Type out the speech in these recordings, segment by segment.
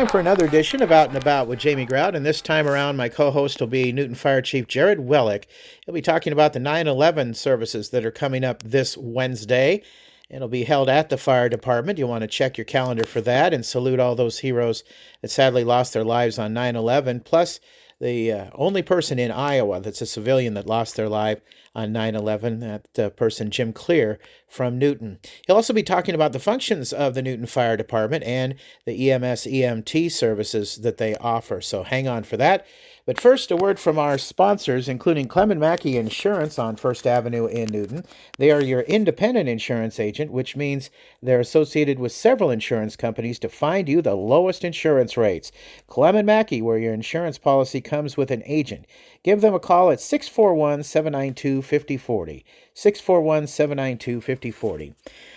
Time for another edition of Out and About with Jamie Grout, and this time around my co-host will be Newton Fire Chief Jarrod Wellik. He'll be talking about the 9/11 services that are coming up this Wednesday. It'll be held at the fire department. You'll want to check your calendar for that and salute all those heroes that sadly lost their lives on 9/11, plus the only person in Iowa that's a civilian that lost their life on 9/11, that person Jim Clear from Newton. He'll also be talking about the functions of the Newton Fire Department and the EMS EMT services that they offer, so hang on for that. But first, a word from our sponsors, including Clement Mackey Insurance on First Avenue in Newton. They are your independent insurance agent, which means they're associated with several insurance companies to find you the lowest insurance rates. Clement Mackey, where your insurance policy comes with an agent. Give them a call at 641-792-5040. 641-792-5040.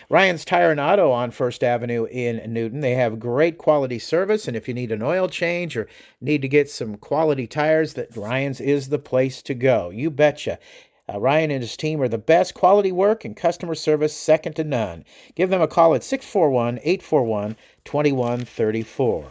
Ryan's Tire and Auto on First Avenue in Newton. They have great quality service, and if you need an oil change or need to get some quality tires, that Ryan's is the place to go. You betcha. Ryan and his team are the best. Quality work and customer service second to none. Give them a call at 641-841-2134.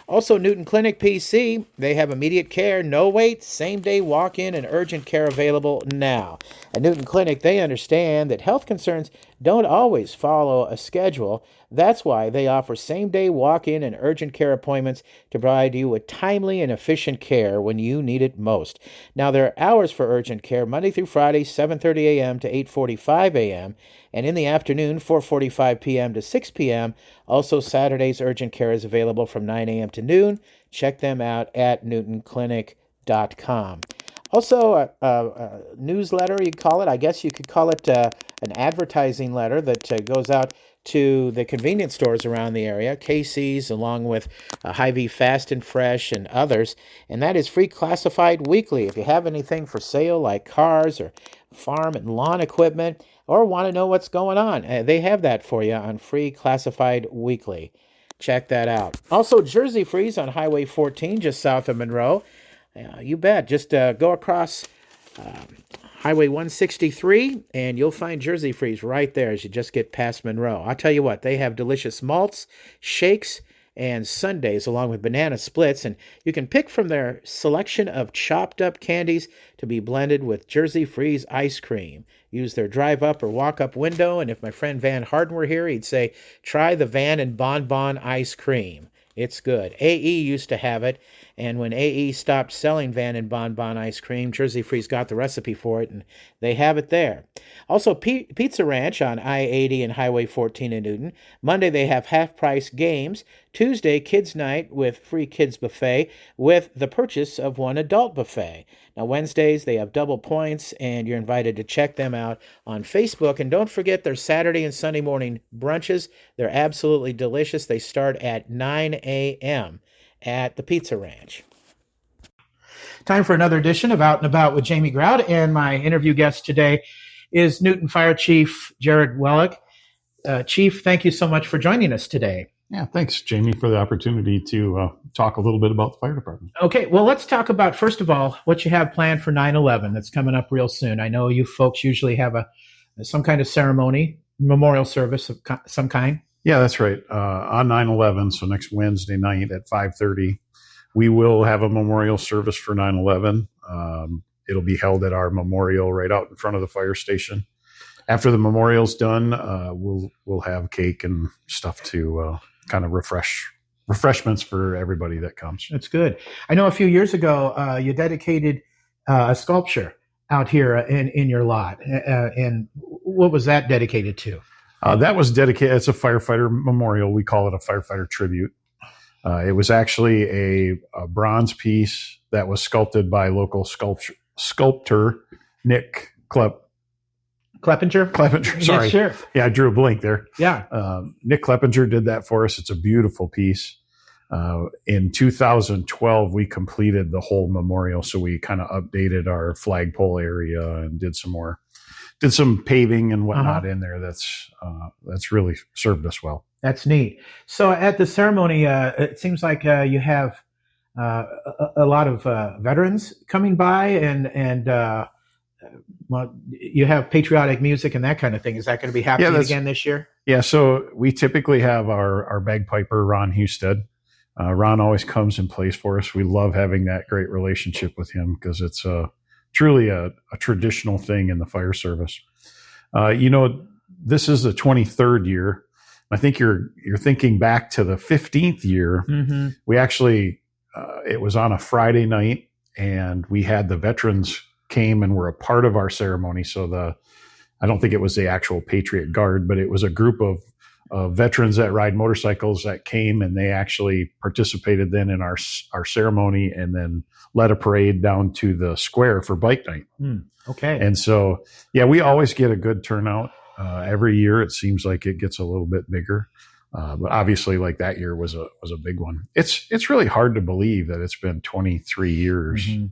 Also, Newton Clinic PC, they have immediate care, no wait, same-day walk-in and urgent care available now. At Newton Clinic, they understand that health concerns don't always follow a schedule. That's why they offer same-day walk-in and urgent care appointments to provide you with timely and efficient care when you need it most. Now, there are hours for urgent care Monday through Friday, 7:30 a.m. to 8:45 a.m., and in the afternoon, 4:45 p.m. to 6 p.m. Also, Saturdays, urgent care is available from 9 a.m. to noon. Check them out at newtonclinic.com. Also, a newsletter, you call it. I guess you could call it an advertising letter that goes out to the convenience stores around the area, Casey's, along with Hy-Vee Fast and Fresh and others. And that is Free Classified Weekly. If you have anything for sale like cars or farm and lawn equipment, or want to know what's going on, they have that for you on Free Classified Weekly. Check that out. Also, Jersey Freeze on Highway 14, just south of Monroe. You bet. Just go across Highway 163, and you'll find Jersey Freeze right there as you just get past Monroe. I'll tell you what, they have delicious malts, shakes, and sundaes along with banana splits, and you can pick from their selection of chopped up candies to be blended with Jersey Freeze ice cream. Use their drive up or walk up window, and if my friend Van Harden were here, he'd say, try the Van and Bon Bon ice cream. It's good. AE used to have it, and when AE stopped selling Van and Bon Bon ice cream, Jersey Freeze got the recipe for it, and they have it there. Also, Pizza Ranch on I-80 and Highway 14 in Newton. Monday, they have half-price games. Tuesday, Kids Night with free kids buffet with the purchase of one adult buffet. Now, Wednesdays, they have double points, and you're invited to check them out on Facebook. And don't forget their Saturday and Sunday morning brunches. They're absolutely delicious. They start at 9 a.m. at the Pizza Ranch. Time for another edition of Out and About with Jamie Grout, and my interview guest today is Newton Fire Chief Jarrod Wellik. Chief, thank you so much for joining us today. Yeah, thanks, Jamie, for the opportunity to talk a little bit about the fire department. Okay, well, let's talk about, first of all, what you have planned for 9/11 that's coming up real soon. I know you folks usually have some kind of ceremony, memorial service of some kind. Yeah, that's right. On 9/11, so next Wednesday night at 5:30, we will have a memorial service for 9/11. It'll be held at our memorial right out in front of the fire station. After the memorial's done, we'll have cake and stuff to kind of refreshments for everybody that comes. That's good. I know a few years ago you dedicated a sculpture out here in your lot. And what was that dedicated to? That was dedicated, it's a firefighter memorial. We call it a firefighter tribute. It was actually a bronze piece that was sculpted by local sculptor Nick Kleppinger, sorry. Yeah, sure. Yeah, I drew a blank there. Yeah. Nick Kleppinger did that for us. It's a beautiful piece. In 2012, we completed the whole memorial, so we kind of updated our flagpole area and did some paving and whatnot in there. That's really served us well. That's neat. So at the ceremony, it seems like you have a lot of veterans coming by, and well, you have patriotic music and that kind of thing. Is that going to be happening again this year? Yeah, so we typically have our bagpiper, Ron Husted. Ron always comes and plays for us. We love having that great relationship with him because it's truly a traditional thing in the fire service. This is the 23rd year. I think you're thinking back to the 15th year. Mm-hmm. We actually, it was on a Friday night, and we had the veterans came and were a part of our ceremony. So I don't think it was the actual Patriot Guard, but it was a group of veterans that ride motorcycles that came, and they actually participated then in our ceremony, and then led a parade down to the square for bike night. Okay. And so, yeah, we always get a good turnout. Every year, it seems like it gets a little bit bigger, but obviously, like that year was a big one. It's really hard to believe that it's been 23 years. Mm-hmm.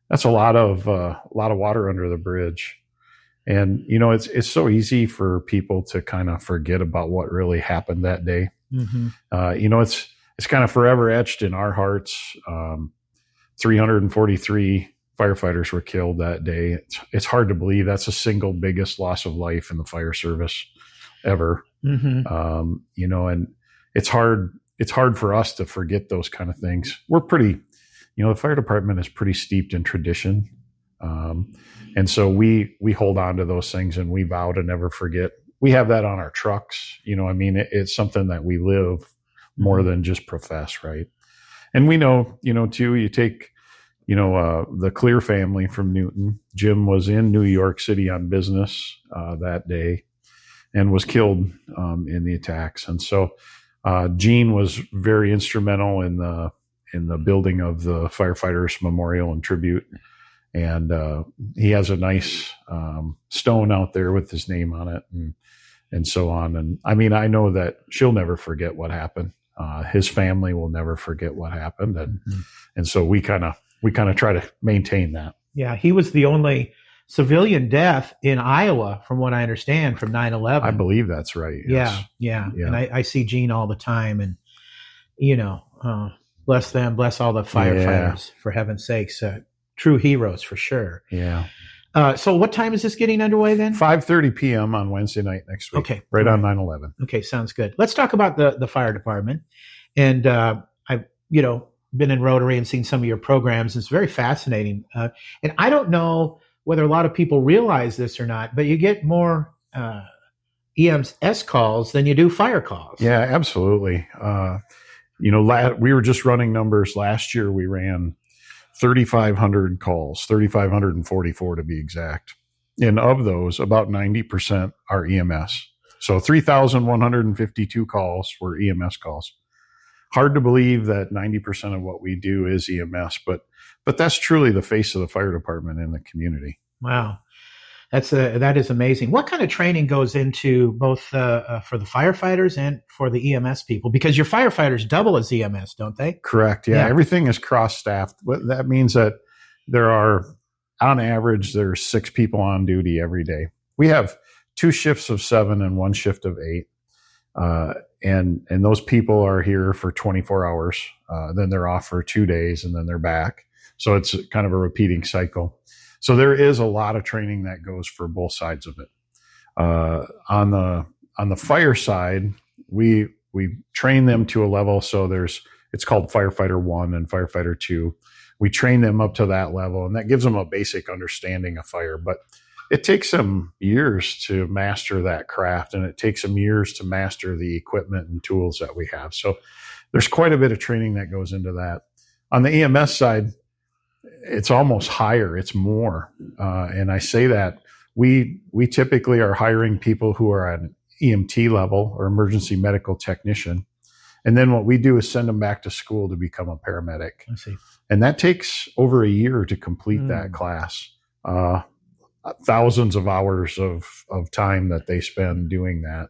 That's a lot of water under the bridge. And, it's so easy for people to kind of forget about what really happened that day. Mm-hmm. It's kind of forever etched in our hearts. 343 firefighters were killed that day. It's hard to believe that's the single biggest loss of life in the fire service ever. Mm-hmm. And it's hard for us to forget those kind of things. We're pretty, the fire department is pretty steeped in tradition. And so we hold on to those things, and we vow to never forget. We have that on our trucks. It's something that we live more than just profess, right? And we know, too, you take, the Clear family from Newton. Jim was in New York City on business that day and was killed in the attacks. And so Gene was very instrumental in the building of the firefighters memorial and tribute. And he has a nice stone out there with his name on it, and so on. And I know that she'll never forget what happened. His family will never forget what happened, and so we kind of try to maintain that. Yeah, he was the only civilian death in Iowa, from what I understand, from 9/11. I believe that's right. Yes. Yeah. And I see Gene all the time, and bless them, bless all the firefighters, for heaven's sakes. True heroes for sure. Yeah. So what time is this getting underway then? 5:30 p.m. on Wednesday night next week. Okay. Right on 9/11. Okay, sounds good. Let's talk about the fire department. And I've been in Rotary and seen some of your programs. It's very fascinating. And I don't know whether a lot of people realize this or not, but you get more EMS calls than you do fire calls. Yeah, absolutely. We were just running numbers. Last year we ran 3,500 calls, 3,544 to be exact. And of those, about 90% are EMS. So 3,152 calls were EMS calls. Hard to believe that 90% of what we do is EMS, but that's truly the face of the fire department in the community. Wow. That is amazing. What kind of training goes into both for the firefighters and for the EMS people? Because your firefighters double as EMS, don't they? Correct. Yeah. Everything is cross-staffed. That means that there are, on average, there's 6 people on duty every day. We have 2 shifts of 7 and 1 shift of 8. And those people are here for 24 hours. Then they're off for 2 days, and then they're back. So it's kind of a repeating cycle. So there is a lot of training that goes for both sides of it. On the fire side, we train them to a level. So it's called Firefighter 1 and Firefighter 2. We train them up to that level, and that gives them a basic understanding of fire. But it takes them years to master that craft, and it takes them years to master the equipment and tools that we have. So there's quite a bit of training that goes into that. On the EMS side, it's almost higher. It's more. And I say that we typically are hiring people who are at an EMT level or emergency medical technician. And then what we do is send them back to school to become a paramedic. I see. And that takes over a year to complete that class. Thousands of hours of time that they spend doing that.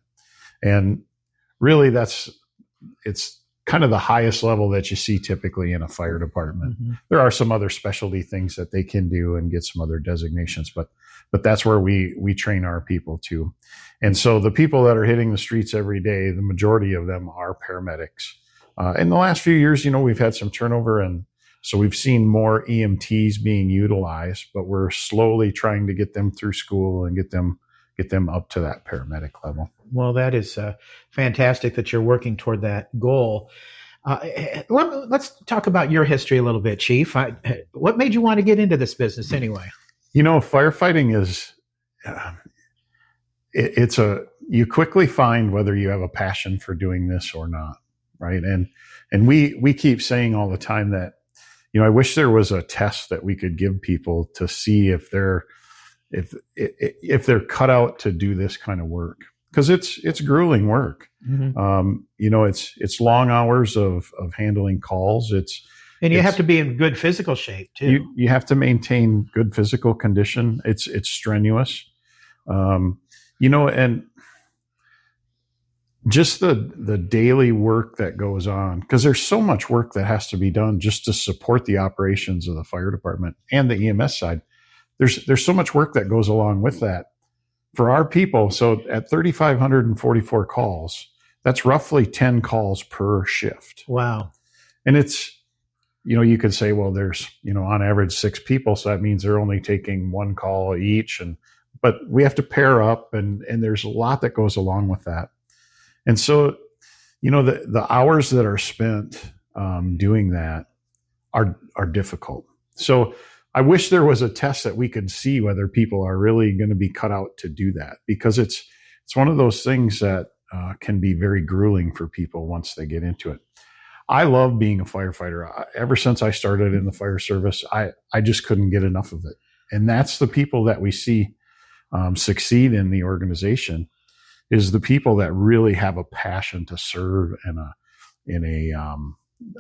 And really it's kind of the highest level that you see typically in a fire department. Mm-hmm. There are some other specialty things that they can do and get some other designations, but that's where we train our people too. And so the people that are hitting the streets every day, the majority of them are paramedics. In the last few years, we've had some turnover, and so we've seen more EMTs being utilized, but we're slowly trying to get them through school and get them up to that paramedic level. Well, that is fantastic that you're working toward that goal. Let's talk about your history a little bit, Chief. What made you want to get into this business anyway? Firefighting is, you quickly find whether you have a passion for doing this or not, right? And we keep saying all the time that, I wish there was a test that we could give people to see if they're cut out to do this kind of work, because it's grueling work. Mm-hmm. It's long hours of handling calls. And you have to be in good physical shape too. You have to maintain good physical condition. It's strenuous, and just the daily work that goes on, because there's so much work that has to be done just to support the operations of the fire department and the EMS side. There's so much work that goes along with that for our people. So at 3,544 calls, that's roughly 10 calls per shift. Wow. And it's, you could say, well, there's, on average 6 people. So that means they're only taking 1 call each. But we have to pair up, and there's a lot that goes along with that. And so, the hours that are spent doing that are difficult. So I wish there was a test that we could see whether people are really going to be cut out to do that, because it's one of those things that can be very grueling for people once they get into it. I love being a firefighter. Ever since I started in the fire service, I just couldn't get enough of it. And that's the people that we see succeed in the organization, is the people that really have a passion to serve,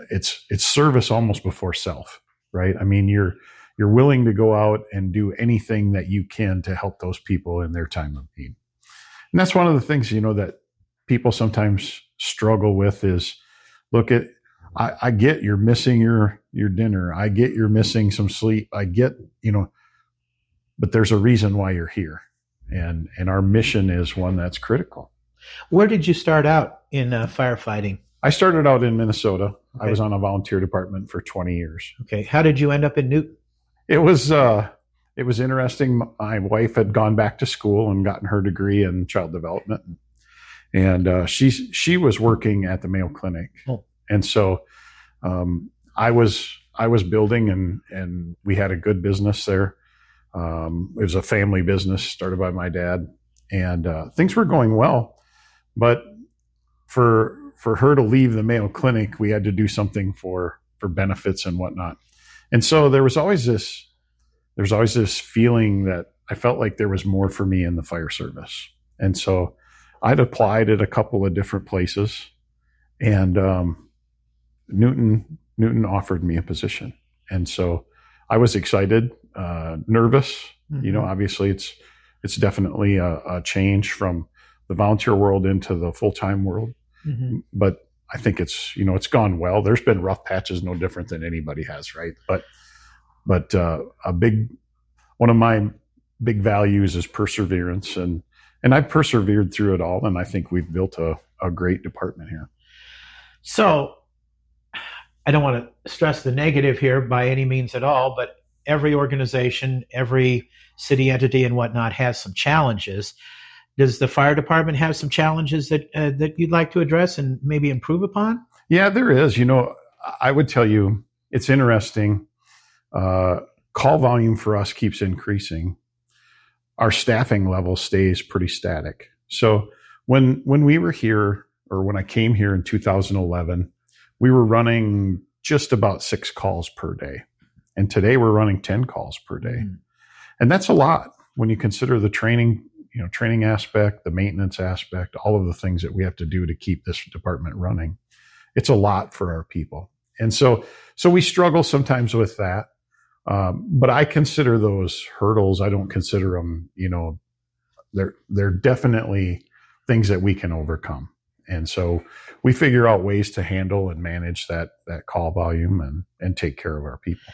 it's service almost before self, right? I mean, you're willing to go out and do anything that you can to help those people in their time of need. And that's one of the things, that people sometimes struggle with is, I get you're missing your dinner. I get you're missing some sleep. I get, but there's a reason why you're here. And our mission is one that's critical. Where did you start out in firefighting? I started out in Minnesota. Okay. I was on a volunteer department for 20 years. Okay. How did you end up in Newton? It was interesting. My wife had gone back to school and gotten her degree in child development. And she was working at the Mayo Clinic. Oh. And so I was building, and we had a good business there. It was a family business started by my dad, and things were going well. But for her to leave the Mayo Clinic, we had to do something for benefits and whatnot. And so there was always this feeling that I felt like there was more for me in the fire service. And so I'd applied at a couple of different places, and Newton offered me a position. And so I was excited, nervous. Mm-hmm. Obviously it's definitely a change from the volunteer world into the full-time world. Mm-hmm. But I think it's gone well. There's been rough patches, no different than anybody has, right? But one of my big values is perseverance, and I've persevered through it all, and I think we've built a great department here. So I don't want to stress the negative here by any means at all, but every organization, every city entity and whatnot has some challenges. Does the fire department have some challenges that you'd like to address and maybe improve upon? Yeah, there is. I would tell you, it's interesting. Call volume for us keeps increasing. Our staffing level stays pretty static. So when we were here, or when I came here in 2011, we were running just about 6 calls per day. And today we're running 10 calls per day. Mm. And that's a lot when you consider the training aspect, the maintenance aspect, all of the things that we have to do to keep this department running. It's a lot for our people. And so we struggle sometimes with that. But I consider those hurdles, I don't consider them, they're definitely things that we can overcome. And so we figure out ways to handle and manage that call volume and take care of our people.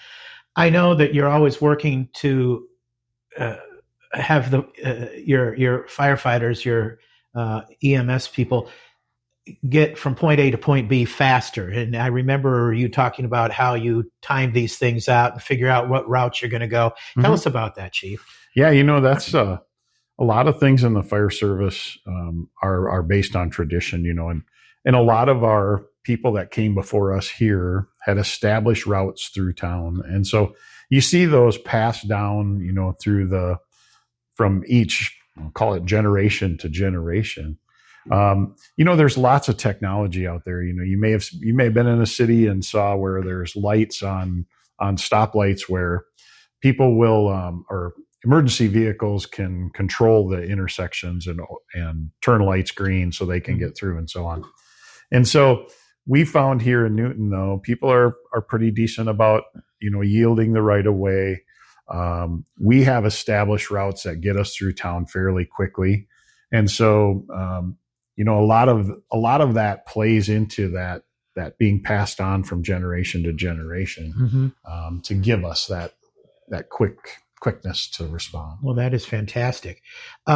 I know that you're always working to have your firefighters, your EMS people get from point A to point B faster. And I remember you talking about how you time these things out and figure out what routes you're going to go. Tell us about that, Chief. Yeah, that's a lot of things in the fire service are based on tradition, and a lot of our people that came before us here had established routes through town. And so you see those passed down, from each, I'll call it generation to generation. There's lots of technology out there. You may have been in a city and saw where there's lights on stoplights where people will, or emergency vehicles can control the intersections and turn lights green so they can get through and so on. And so we found here in Newton, though, people are pretty decent about, yielding the right of way. We have established routes that get us through town fairly quickly. And so, a lot of that plays into that being passed on from generation to generation, to give us that quickness to respond. Well, that is fantastic. Do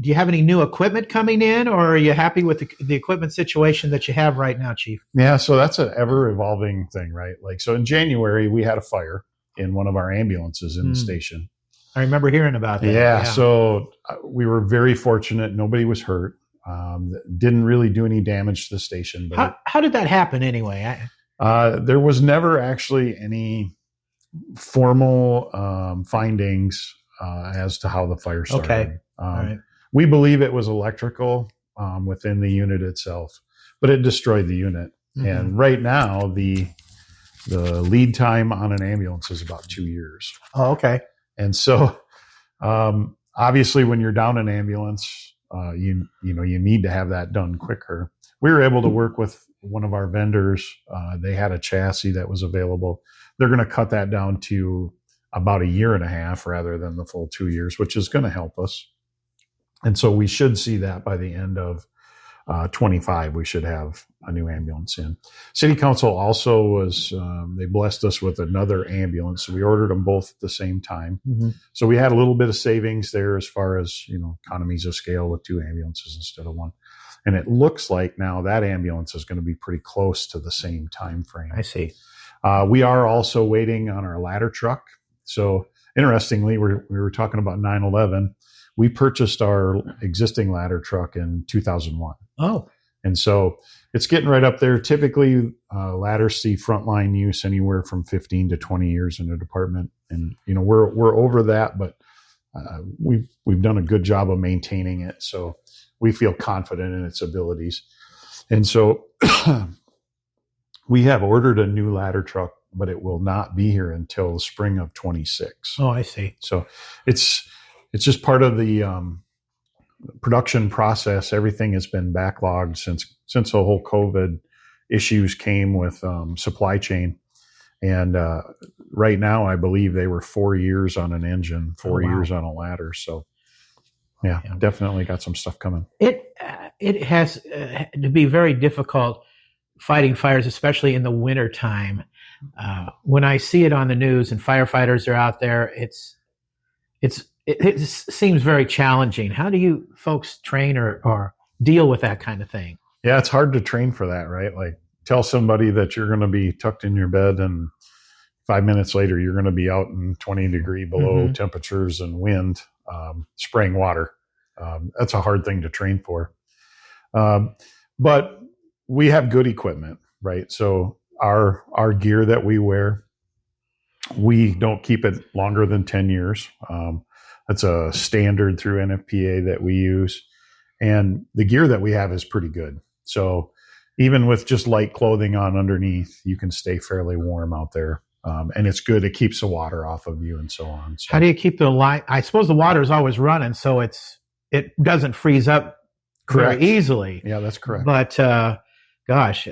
you have any new equipment coming in, or are you happy with the equipment situation that you have right now, Chief? Yeah, so that's an ever evolving thing, right? So in January, we had a fire in one of our ambulances in the station. I remember hearing about that. Yeah. So we were very fortunate. Nobody was hurt. Didn't really do any damage to the station. But how did that happen anyway? There was never actually any formal findings as to how the fire started. Okay. All right. We believe it was electrical within the unit itself, but it destroyed the unit. And right now, the lead time on an ambulance is about 2 years. Oh, okay. And so, obviously, when you're down an ambulance, you need to have that done quicker. We were able to work with one of our vendors. They had a chassis that was available. They're going to cut that down to about 1.5 years rather than the full 2 years, which is going to help us. And so we should see that by the end of 25, we should have a new ambulance in. City Council also was, they blessed us with another ambulance. So we ordered them both at the same time. So we had a little bit of savings there as far as, economies of scale with 2 ambulances instead of 1. And it looks like now that ambulance is going to be pretty close to the same time frame. I see. We are also waiting on our ladder truck. So interestingly, we were talking about 9/11. We purchased our existing ladder truck in 2001. Oh. And so it's getting right up there. Typically, ladders see frontline use anywhere from 15 to 20 years in a department. And, we're over that, but we've done a good job of maintaining it. So we feel confident in its abilities. And so we have ordered a new ladder truck, but it will not be here until the spring of 26. Oh, I see. So it's just part of the production process. Everything has been backlogged since the whole COVID issues came with supply chain. And right now, I believe they were 4 years on an engine, 4 years on a ladder. So yeah, definitely got some stuff coming. It has to be very difficult fighting fires, especially in the winter time. When I see it on the news and firefighters are out there, it seems very challenging. How do you folks train or deal with that kind of thing? Yeah, it's hard to train for that, right? Like tell somebody that you're going to be tucked in your bed and 5 minutes later, you're going to be out in 20 degree below temperatures and wind, spraying water. That's a hard thing to train for. But we have good equipment, right? So our gear that we wear, we don't keep it longer than 10 years. That's a standard through NFPA that we use. And the gear that we have is pretty good. So even with just light clothing on underneath, you can stay fairly warm out there. And it's good. It keeps the water off of you and so on. So, how do you keep the light? I suppose the water is always running, so it doesn't freeze up very easily. Yeah, that's correct. But gosh,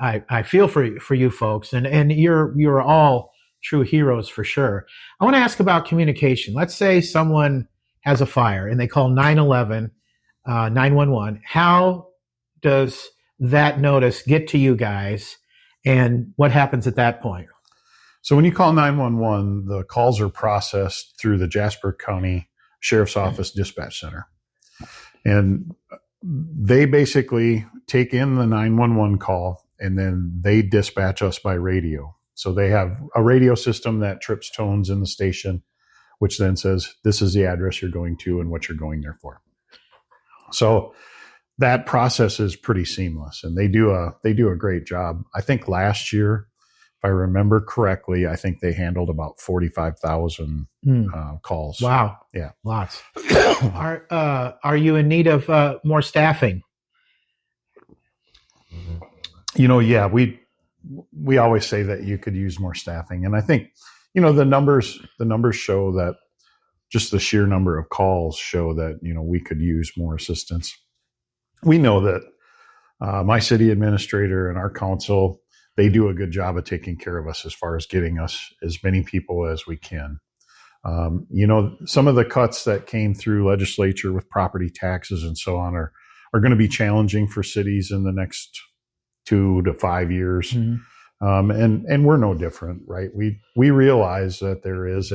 I feel for you folks, and you're all true heroes for sure. I want to ask about communication. Let's say someone has a fire and they call 911, 911. How does that notice get to you guys, and what happens at that point? So when you call 911, the calls are processed through the Jasper County Sheriff's Office Dispatch Center. And they basically take in the 911 call and then they dispatch us by radio. So they have a radio system that trips tones in the station, which then says, this is the address you're going to and what you're going there for. So that process is pretty seamless, and they do a great job. I think last year, if I remember correctly, I think they handled about 45,000 calls. Wow. Yeah. Lots. Are you in need of more staffing? Yeah, we always say that you could use more staffing, and I think the numbers show that just the sheer number of calls show that we could use more assistance. We know that my city administrator and our council, they do a good job of taking care of us as far as getting us as many people as we can. Some of the cuts that came through legislature with property taxes and so on are going to be challenging for cities in the next 2 to 5 years. Mm-hmm. And we're no different, right? We realize that there's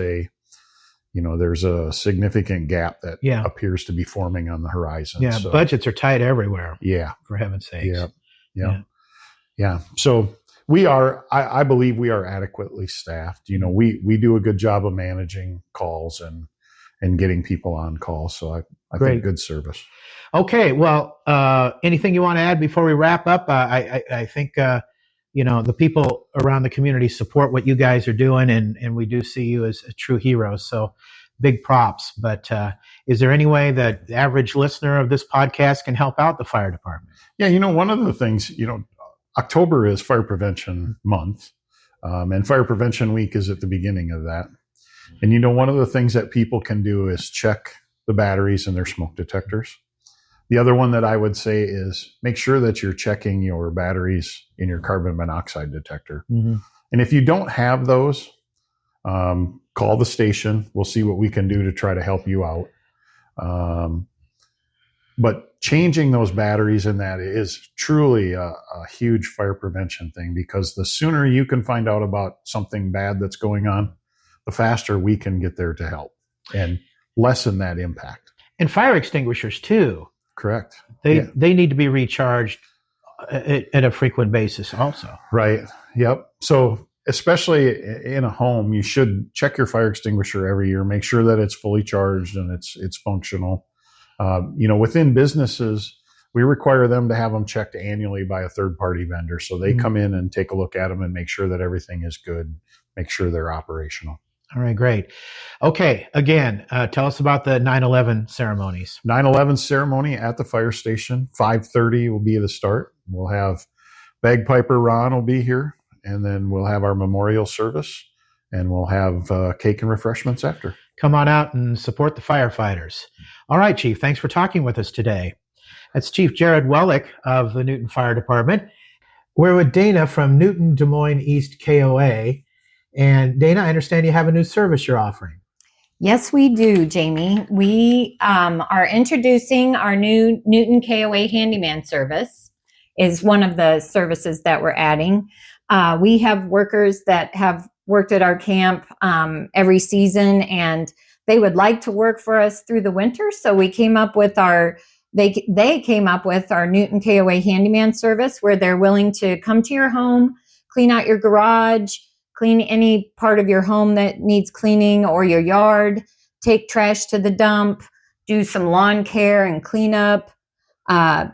a significant gap that appears to be forming on the horizon. Yeah, so, budgets are tight everywhere. Yeah. For heaven's sakes. Yeah. So I believe we are adequately staffed. We do a good job of managing calls and getting people on calls. So I think good service. Okay. Well, anything you want to add before we wrap up? I think, the people around the community support what you guys are doing, and we do see you as a true hero. So big props. But is there any way that the average listener of this podcast can help out the fire department? Yeah. One of the things, October is Fire Prevention Month, and Fire Prevention Week is at the beginning of that. And, one of the things that people can do is check the batteries in their smoke detectors. The other one that I would say is make sure that you're checking your batteries in your carbon monoxide detector. Mm-hmm. And if you don't have those, call the station. We'll see what we can do to try to help you out. But changing those batteries in that is truly a huge fire prevention thing, because the sooner you can find out about something bad that's going on, the faster we can get there to help and lessen that impact. And fire extinguishers too. Correct. They need to be recharged at a frequent basis also. Right. Yep. So especially in a home, you should check your fire extinguisher every year, make sure that it's fully charged and it's functional. Within businesses, we require them to have them checked annually by a third-party vendor. So they come in and take a look at them and make sure that everything is good, make sure they're operational. All right, great. Okay, again, tell us about the 9/11 ceremonies. 9/11 ceremony at the fire station, 5:30 will be the start. We'll have Bagpiper Ron will be here, and then we'll have our memorial service, and we'll have cake and refreshments after. Come on out and support the firefighters. All right, Chief, thanks for talking with us today. That's Chief Jarrod Wellik of the Newton Fire Department. We're with Dana from Newton Des Moines East KOA. And Dana, I understand you have a new service you're offering. Yes, we do, Jamie. We are introducing our new Newton KOA handyman service. Is one of the services that we're adding. We have workers that have worked at our camp every season, and they would like to work for us through the winter. So we came up with they came up with our Newton KOA handyman service, where they're willing to come to your home, clean out your garage, clean any part of your home that needs cleaning, or your yard, take trash to the dump, do some lawn care and cleanup,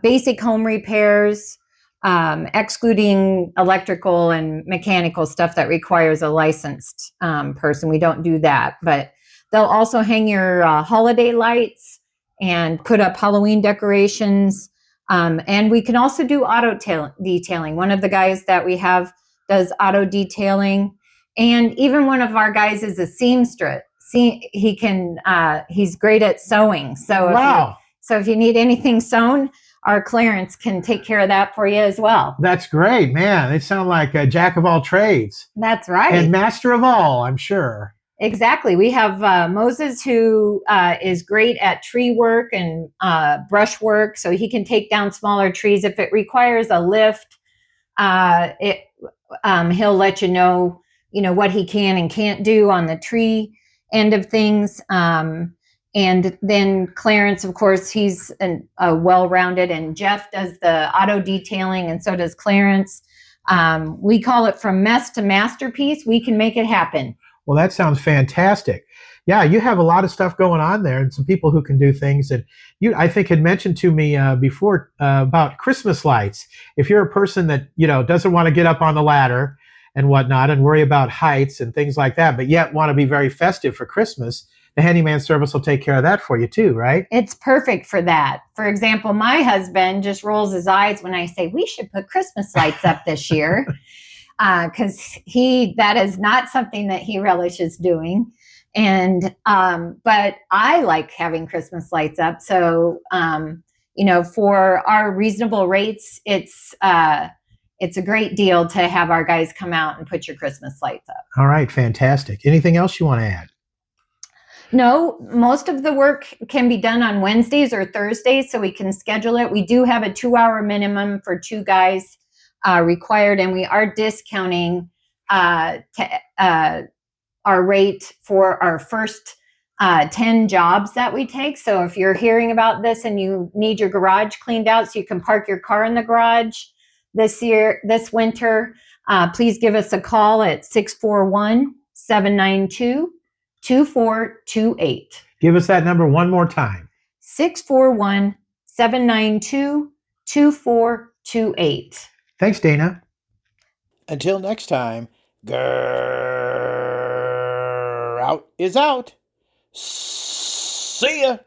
basic home repairs, excluding electrical and mechanical stuff that requires a licensed person. We don't do that, but they'll also hang your holiday lights and put up Halloween decorations. And we can also do auto detailing. One of the guys that we have does auto detailing, and even one of our guys is a seamstress. He's great at sewing. So wow. If you need anything sewn, our Clarence can take care of that for you as well. That's great, man. They sound like a jack of all trades. That's right. And master of all, I'm sure. Exactly. We have Moses, who is great at tree work and brush work, so he can take down smaller trees. If it requires a lift, he'll let you know what he can and can't do on the tree end of things. And then Clarence, of course, he's a well-rounded, and Jeff does the auto detailing, and so does Clarence. We call it from mess to masterpiece. We can make it happen. Well, that sounds fantastic. Yeah, you have a lot of stuff going on there, and some people who can do things. And you, I think, had mentioned to me before about Christmas lights. If you're a person that doesn't want to get up on the ladder and whatnot, and worry about heights and things like that, but yet want to be very festive for Christmas, the handyman service will take care of that for you too, right? It's perfect for that. For example, my husband just rolls his eyes when I say we should put Christmas lights up this year, because that is not something that he relishes doing. And but I like having Christmas lights up. So for our reasonable rates, it's a great deal to have our guys come out and put your Christmas lights up. All right, fantastic. Anything else you want to add? No, most of the work can be done on Wednesdays or Thursdays, so we can schedule it. We do have a 2-hour minimum for 2 guys required, and we are discounting our rate for our first 10 jobs that we take. So if you're hearing about this and you need your garage cleaned out so you can park your car in the garage this winter, please give us a call at 641-792-2428. Give us that number one more time. 641-792-2428. Thanks, Dana. Until next time, out is out. See ya.